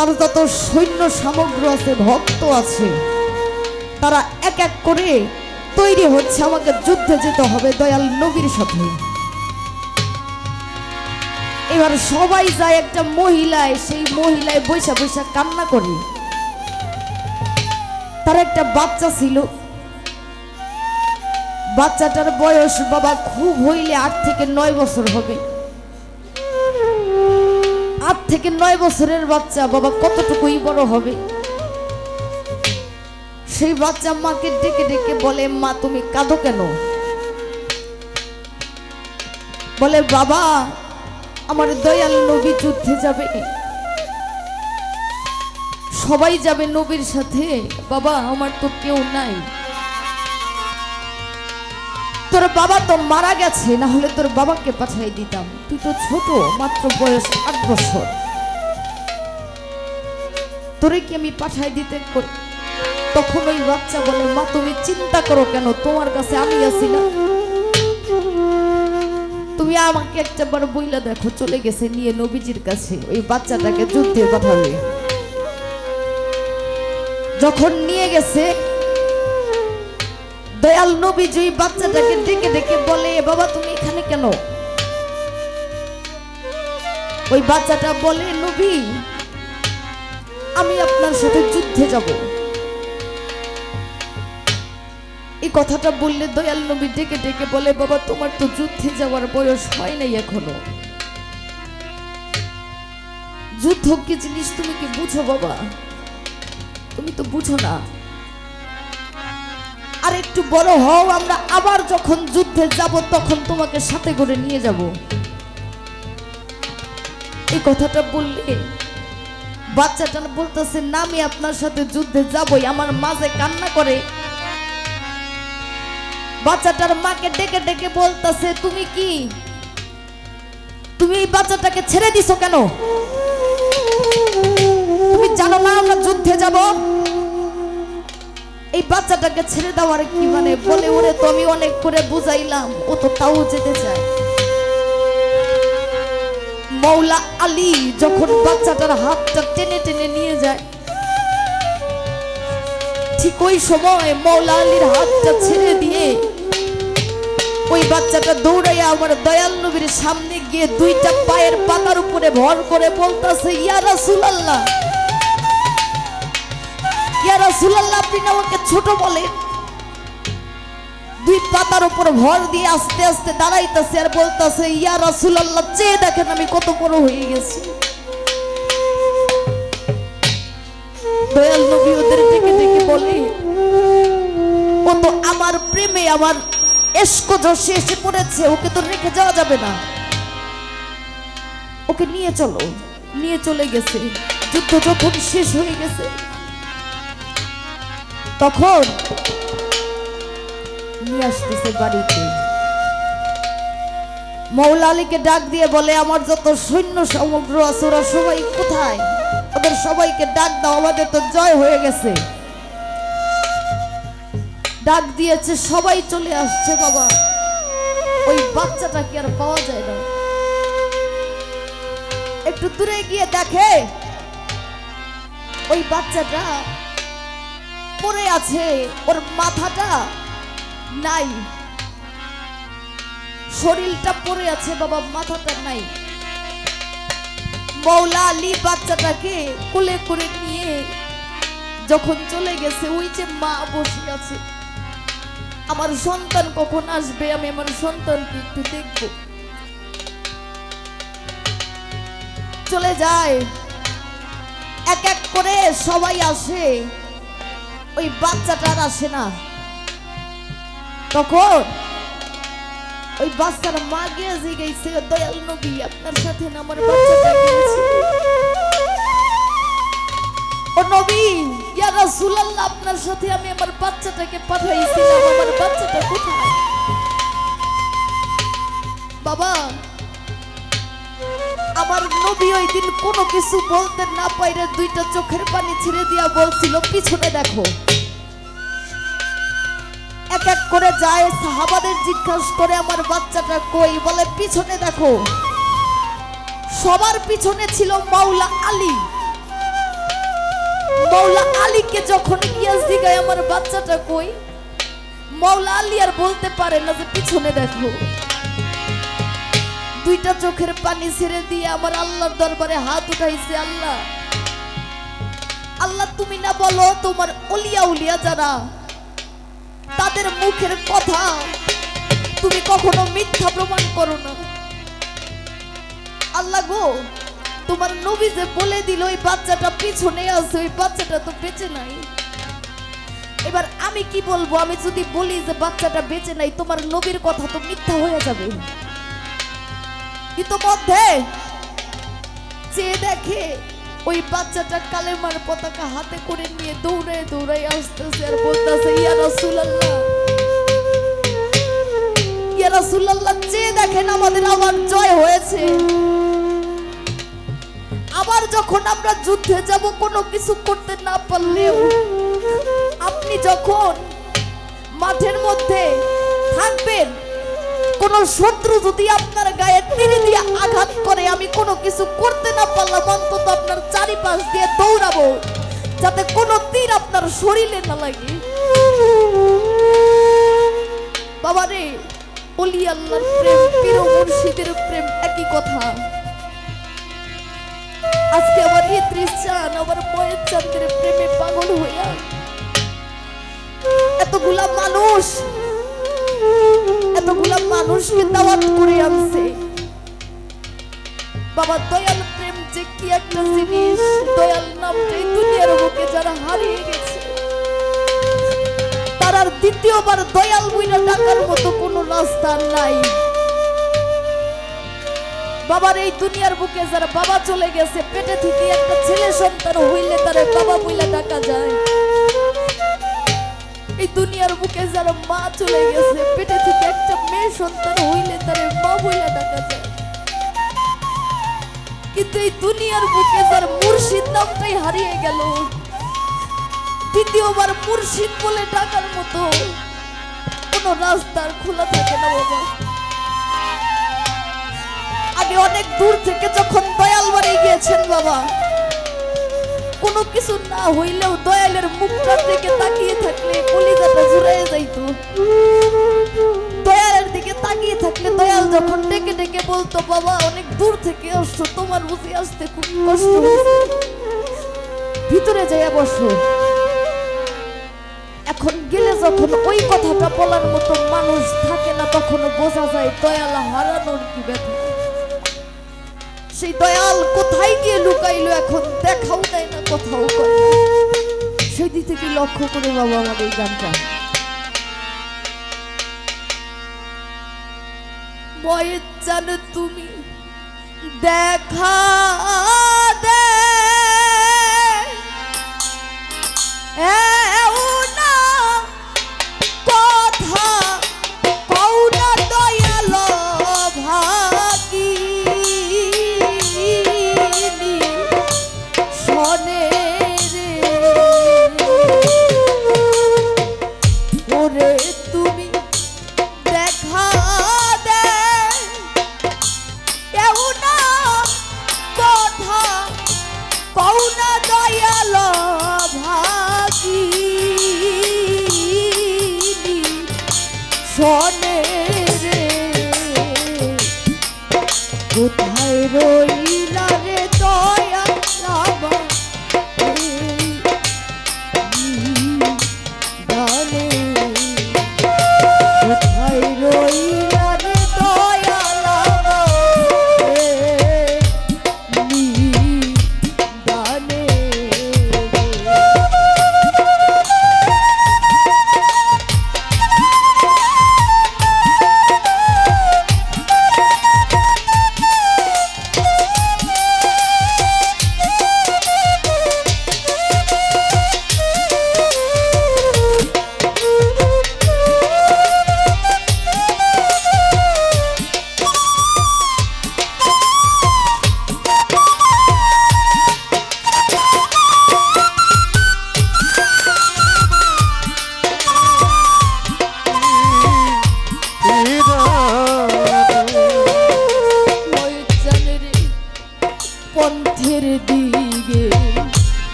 তার যত সৈন্য সামগ্র আছে, ভক্ত আছে, তারা এক এক করে তৈরি হচ্ছে, আমাকে যুদ্ধে যেতে হবে দয়াল নবীর সাথে। এবার সবাই যায় একটা মহিলায়, সেই মহিলায় বৈশা বৈশা কান্না করে। তার একটা বাচ্চা ছিল, বাচ্চাটার বয়স বাবা খুব হইলে 8 থেকে 9 বছর হবে। 8 থেকে 9 বছরের বাচ্চা বাবা কতটুকুই বড় হবে। সেই বাচ্চা মাকে ডেকে ডেকে বলে, মা তুমি কাঁদো কেন? বলে, বাবা আমার দয়াল নবী যুদ্ধে যাবে, সবাই যাবে নবীর সাথে, বাবা আমার তো কেউ নাই। তোর বাবা তো মারা গেছে, না হলে তোর বাবাকে পাঠাই দিতাম, তুই তো ছোট, মাত্র বয়স 8 বছর, তোরে কি আমি পাঠাই দিতে? তখন ওই বাচ্চা বলে, মা তুমি চিন্তা করো কেন, তোমার কাছে আমি আছি না, তুমি আমাকে একটাবার বইলা দেখো, চলে গেছে নিয়ে নবীজির কাছে, ওই বাচ্চাটাকে যুদ্ধে পাঠাবে। যখন নিয়ে গেছে দয়াল নবীজি ওই বাচ্চাটাকে ডেকে ডেকে বলে, বাবা তুমি এখানে কেন? ওই বাচ্চাটা বলে, নবী আমি আপনার সাথে যুদ্ধে যাব। এই কথাটা বললে দয়াল নবী ডেকে ডেকে বলে, বাবা তোমার তো যুদ্ধে যাওয়ার বয়স হয় নাই এখনো, যুদ্ধ কি জিনিস তুমি কি বুঝো বাবা? তুমি তো বুঝো না, আর একটু বড় হও, আমরা আবার যখন যুদ্ধে যাব তখন তোমাকে সাথে করে নিয়ে যাব। এই কথাটা বললে বাচ্চাটা বলতেছে, না আমি আপনার সাথে যুদ্ধে যাবই। আমার মাঝে কান্না করে বাচ্চাটার মাকে ডেকে ডেকে বলতেছে, তুমি কি, তুমি এই বাচ্চাটাকে ছেড়ে দিছো কেন? তুমি জানো না আমরা যুদ্ধে যাব? এই বাচ্চাটাকে ছেড়ে দেওয়ার কি মানে? বলে, ওরে তো আমি অনেক করে বুঝাইলাম, ও তো তাও যেতে চায়। মৌলা আলী যখন বাচ্চাটার হাতটা টেনে টেনে নিয়ে যায়, ঠিক ওই সময় মৌলা আলীর হাতটা ছেড়ে দিয়ে ওই বাচ্চাটা দৌড়াইয়া আমার দয়াল নবীর সামনে গিয়ে দুইটা পায়ের পাতার উপরে ভর করে বলতেছে, ইয়া রাসূলুল্লাহ, ইয়া রাসূলুল্লাহ, আপনি আমাকে ছোট বলেন। দুই পাতার উপর ভর দিয়ে আস্তে আস্তে দাঁড়াইতেছে আর বলতেছে, ইয়া রাসূলুল্লাহ, চেয়ে দেখেন আমি কত বড় হয়ে গেছি। দয়াল নবী ওদের ডেকে ডেকে বলে, ও তো আমার প্রেমে, আমার এশক জোশে এসে পড়েছে, ওকে তো রেখে যাওয়া যাবে না, ওকে নিয়ে চলো। নিয়ে চলে গেছে। যুদ্ধ যখন শেষ হয়ে গেছে তখন নিয়ে আসতেছে বাড়িতে। মৌলা আলীকে ডাক দিয়ে বলে, আমার যত সৈন্য সমগ্র আছে ওরা সবাই কোথায়? ওদের সবাইকে ডাক দাও, আমাদের তো জয় হয়ে গেছে। ডাক দিয়েছে, সবাই চলে আসছে। বাবা ওই বাচ্চাটা কি আর পাওয়া যায় না? একটু দূরে গিয়ে দেখে ওই বাচ্চাটা পড়ে আছে, ওর মাথাটা নাই, শরীরটা পড়ে আছে বাবা, মাথাটা নাই। মৌলা আলী বাচ্চাটাকে কোলে করে নিয়ে যখন চলে গেছে, ওই যে মা বসে আছে, আমার সন্তান কখন আসবে, আমি আমার সন্তানকে একটু দেখব। চলে যায়, এক এক করে সবাই আসে, ওই বাচ্চাটা আর আসে না। তখন ওই বাচ্চার মা গিয়ে জিজ্ঞাসা, দয়াল নবী আপনার সাথে না আমার বাচ্চাটা গিয়েছে? ও নবী, ইয়া রাসূলুল্লাহ, আপনার সাথে আমি আমার বাচ্চাটাকে পাঠাইছিলাম, আমার বাচ্চাটা কোথায়? বাবা আমার নবী ওই দিন কোনো কিছু বলতে না পাইরে দুইটা চোখের পানি ছেড়ে দিয়া বলছিল, পিছনে দেখো। এক এক করে যায়, সাহাবাদের জিজ্ঞাসা করে আমার বাচ্চাটা কই? বলে পিছনে দেখো। সবার পিছনে ছিল মাওলা আলী। মৌলা আলীকে যখন গিয়া জিগায় আমার বাচ্চাটা কই, মৌলা আলী আর বলতে পারে না যে পিছনে দেখো। দুইটা চোখের পানি ছেড়ে দিয়ে আমার আল্লাহর দরবারে হাত উঠাইছে, আল্লাহ আল্লাহ তুমি না বলো তোমার ওলিয়া উলিয়া যারা, তাদের মুখের কথা তুমি কখনো মিথ্যা প্রমাণ করো না। আল্লাহ গো, তোমার নবী যে বলে দিল ওই বাচ্চাটা পিছনে আছে, ওই বাচ্চাটা তো বেঁচে নাই। এবার আমি কি বলবো? আমি যদি বলি যে বাচ্চাটা বেঁচে নাই, তোমার নবীর কথা তো মিথ্যা হয়ে যাবে। ইতোমধ্যে চেয়ে দেখে ওই বাচ্চাটা কালেমার পতাকা হাতে করে নিয়ে দৌড়ায় দৌড়ায় আসতেছে আর বলতেছে, ইয়া রাসূলুল্লাহ, ইয়া রাসূলুল্লাহ, চেয়ে দেখেন আমাদের আবার জয় হয়েছে। আবার যখন আমরা যুদ্ধে যাব, কোনো কিছু করতে না পারলেও আপনি যখন মাঠের মধ্যে থাকবেন, কোন শত্রু যদি আপনার গায়ে তীর দিয়ে আঘাত করে, আমি কোনো কিছু করতে না পারলাম, অন্তত আপনার চারিপাশ দিয়ে দৌড়াবো যাতে কোনো তীর আপনার শরীরে না লাগে। বাবারে, ওলি আল্লাহর প্রেম, পীর মুর্শিদের প্রেম একই কথা। আজকে আমার ইদ্রিস চান, আমার ময়ের চাঁদের প্রেমে পাগল হইয়া এতগুলা মানুষকে দাওয়াত করে আনছে। বাবা, দয়াল প্রেম যে কি একটা জিনিস, দয়াল নামটাই দুনিয়ার বুকে যারা হারিয়ে গেছে, তার আর দ্বিতীয়বার দয়াল বইলা ডাকার মতো কোনো রাস্তা নাই। বাবার এই দুনিয়ার বুকে যারা বাবা চলে গেছে, পেটে থেকে একটা ছেলে সন্তান হইলে তারে বাবা বইলা ডাকা যায়। এই দুনিয়ার বুকে যারা মা চলে গেছে, পেটে থেকে একটা মেয়ে সন্তান হইলে তারে মা বইলা ডাকা যায়। কিন্তু এই দুনিয়ার বুকে যার মুর্শিদ নামটাই হারিয়ে গেল, দ্বিতীয়বার মুর্শিদ বলে ডাকার মতো কোনো রাস্তা খোলা থাকে না। বাবা, আমি অনেক দূর থেকে যখন দয়াল বাড়ি গিয়েছেন বাবা, কোনো কিছু না হইলেও দয়ালের মুখটার দিকে তাকিয়ে থাকলে কলিজাটা জুড়াইয়া যাইতো। দয়ালের দিকে তাকিয়ে থাকলে দয়াল যখন ডেকে ডেকে বলতো, বাবা অনেক দূর থেকে আসছো, তোমার বুঝে আসতে খুব কষ্ট হয়েছে, ভিতরে যাইয়া বসো। এখন গেলে যখন ওই কথাটা বলার মতো মানুষ থাকে না, তখন বোঝা যায় দয়াল হারানোর কি ব্যথা। সেই দয়াল কোথায় গিয়ে লুকাইলো, এখন দেখাও দেয় না, কোথাও করে না। সেই দিক থেকে লক্ষ্য করে বাবা আমার এই গানটা, বয়ের জানো তুমি দেখা দে কথা কৌনা দয়াল ভাগি শোনে রে, ওরে তুমি দেখা দে কেউনা কথা কৌনা দয়াল ভাগি শোনে রে, কোথায় রইলা রে দয়াল আমার জানে, কোথায় রইলা রে দয়াল জানে।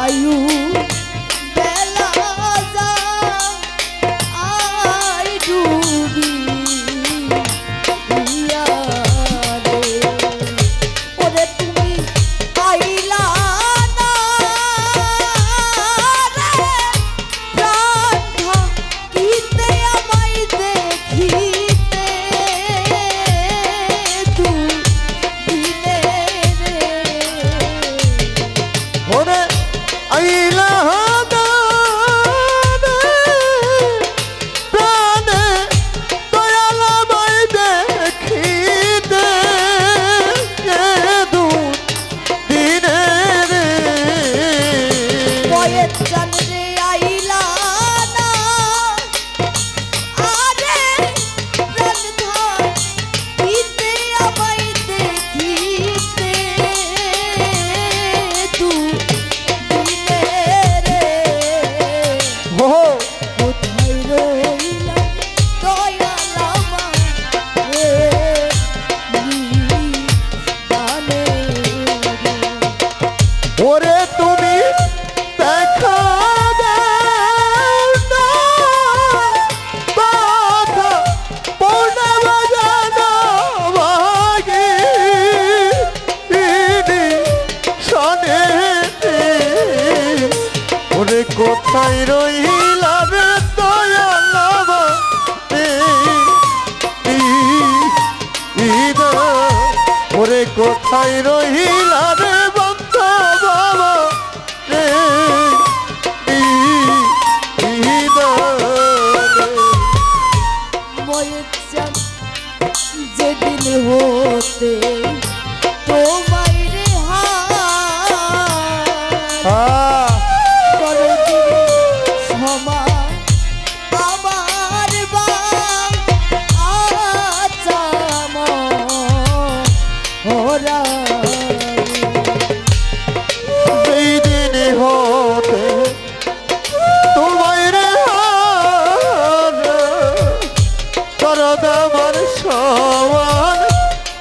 আয়ু বেলা যায় আই ডুবি রে ওরে তুমি আইলা না রে প্রাণ থাকিতে আমায় দেখিতে দুদিনে রে ওরে আইলা প্রাণে দয়াল আমায় দেখিতে দুদিনে রে বয়ের চান রে আইলা না আরে প্রাণ থাকিতে আমায় দেখিতে দুদিনে রে ও কোথায় রইলা দয়াল আমার রে নিদানে রে ওরে তুমি দেখা দাও না বাধা পড়ে বাজানো বাগে শোনে ওরে কোথায় রইলা রে দয়াল ওরে কোথায় রইলা রে বন্ধ বাবা রে ময়ের চান যেদিন হতে তোমায় রে করদিন সমান আমার বা আচাম ওরা সেই দিন হতে তোমায় রে করদ আমার সমান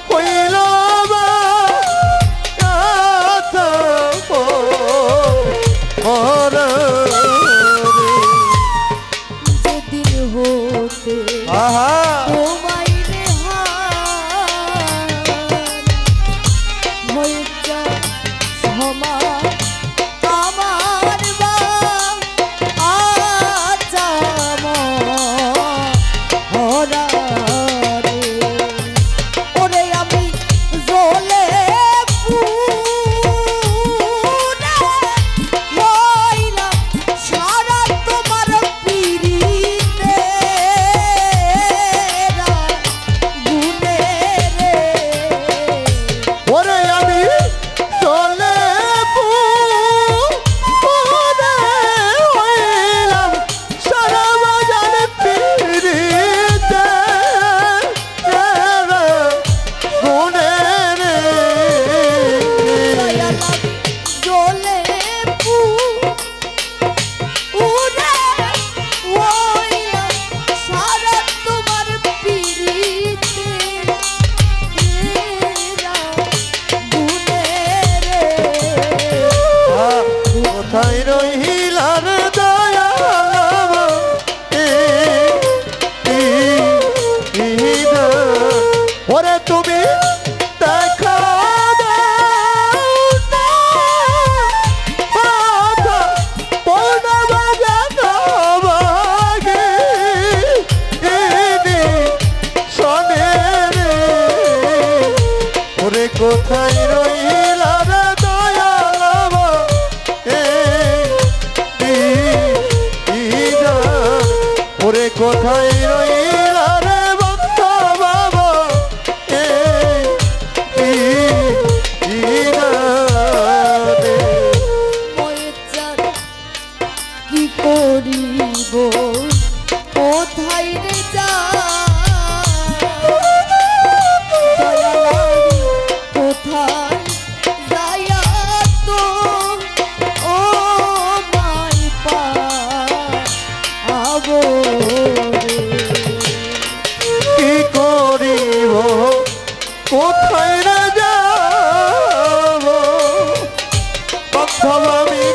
হইল যেদিন হতে আহা তোমায় রে হয়ে যা সমান আমার বা আচাম ওরা রে ওরে আমি জ্বলে পুড়ে হইলাম সারা তোমার পিরিতে গুনে রে ওরে আমি চলে পুরে হইলাম সারা বাজার পিড়িতে গুনে রে জ্বলে পুড়ে হইলাম সারা তোমার পিরিতে গুনে রে কোথায় রহিলা রে দয়াল ওরে তুমি দেখা দাও না বাধা পড়ে বাজানো বাগে শোনে রে ওরে কোথায় রহিলা রে দয়াল ওরে কোথায় রইলা রে বন্ধ বাবা ময়ের চান কি করিব কোথায় রে যা দয়ালারি কোথায় যাইয়া তো ও মাই পা আবো রে কি করিব কোথায় রে যাব বান্ধব আমি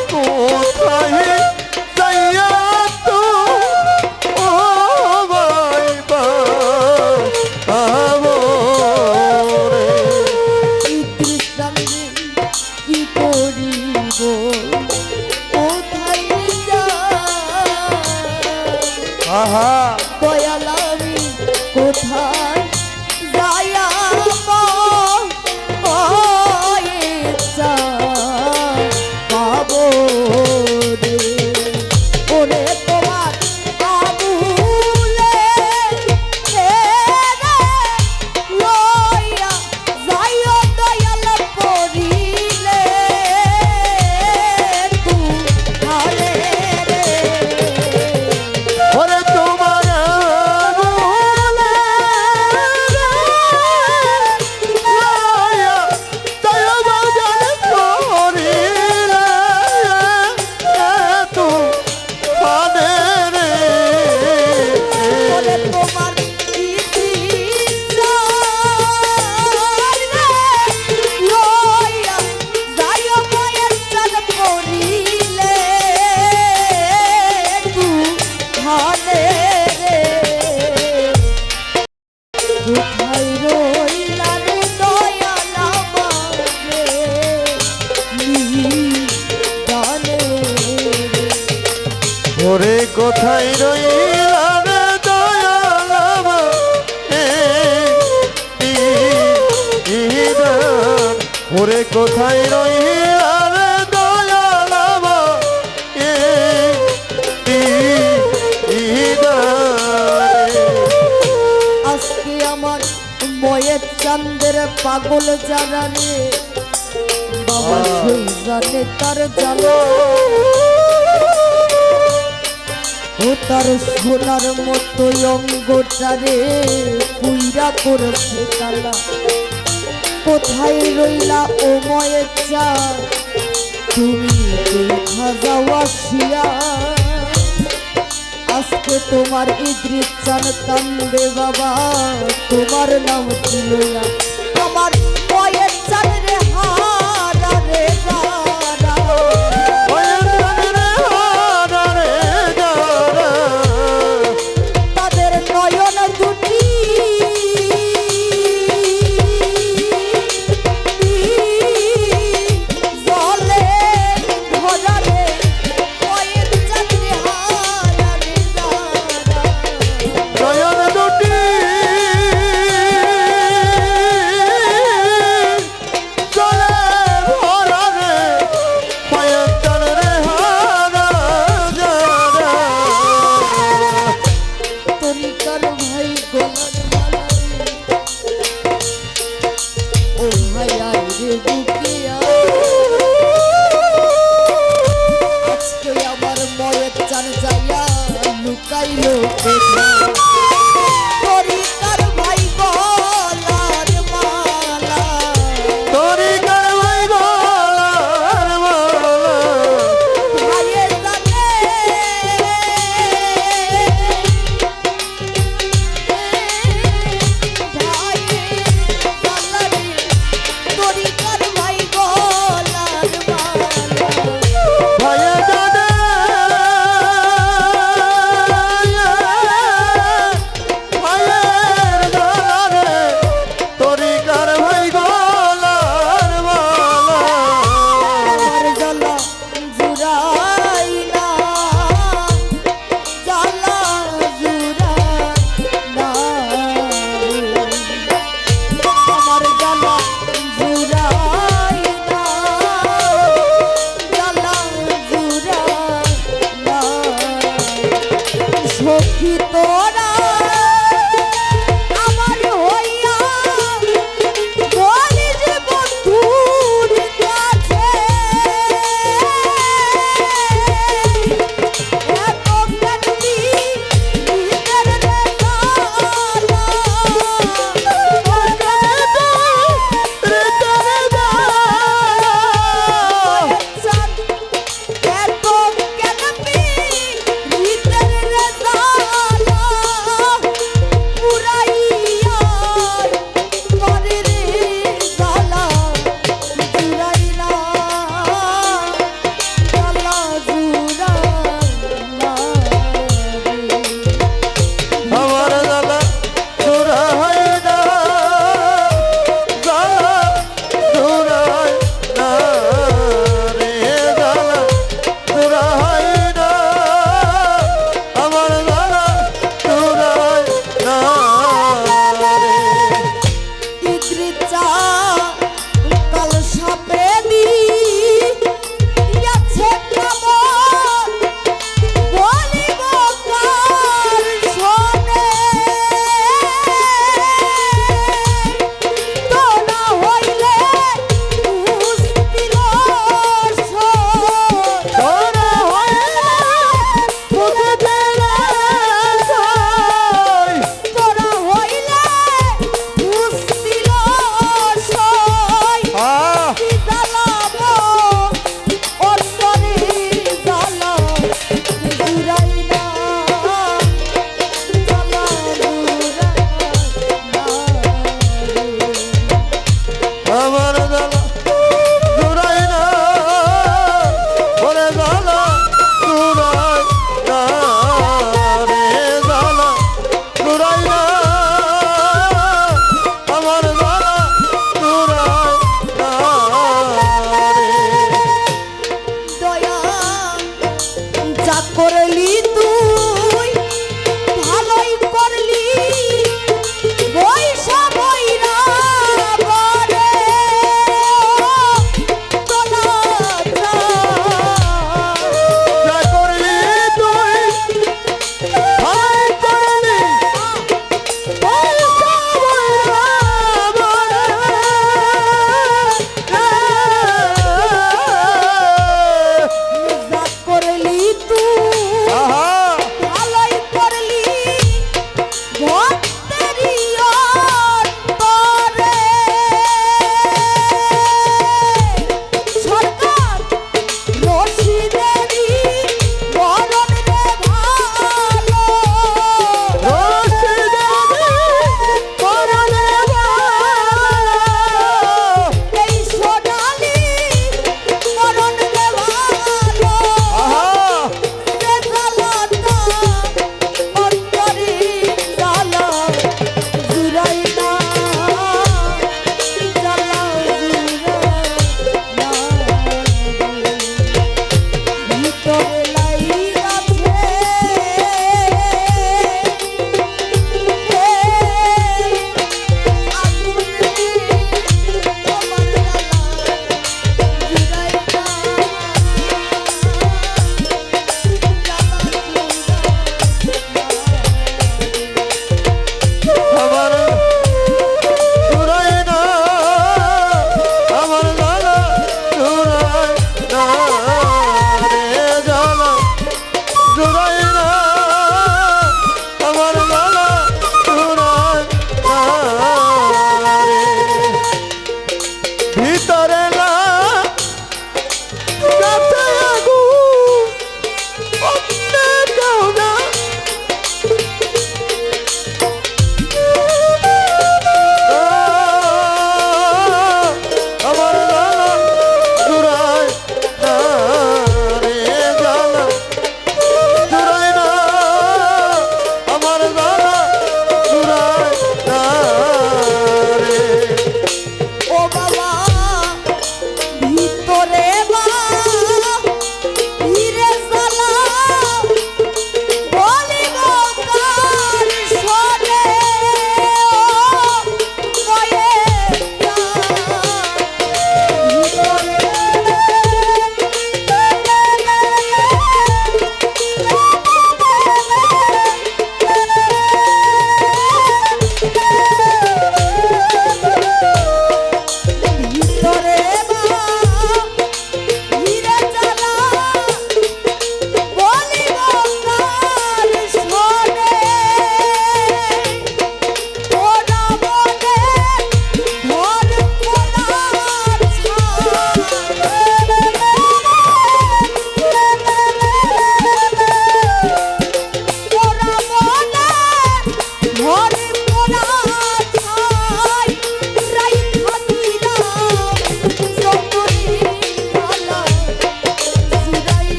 রইলা রে দয়াল আমারে নিদানে রে। ওরে কোথায় রইলা রে দয়াল আমার নিদান ওরে কোথায় রইলা রে দয়াল আমার নিদান আজকে আমার ময়ের চাঁদের পাগল যারা রে বাবা সেই জানে তার জ্বালা ও তার সোনার মতো অঙ্গটা রে পুইরা করেছে কালা কোথায় রইলা ও ময়ের চাঁদ তুমি দেখা যাও আসিয়া আজকে তোমার ইদ্রিস চান কান্দে বাবা তোমার নাম ছিল না আমার ময়ের চান রে হারা রে যারা তাদের নয়ন দুটি জলে ভরা রে ময়ের চান রে হারা রে যারা নয়ন দুটি জলে ভরা রে মায়ের টান রে হারা যারা তরিকার ভাই গোলার মালাই ও ভাই আয় রে বুকে আয়। আজকে আমার ময়ের চান যাইয়া লুকাইলো কোথায়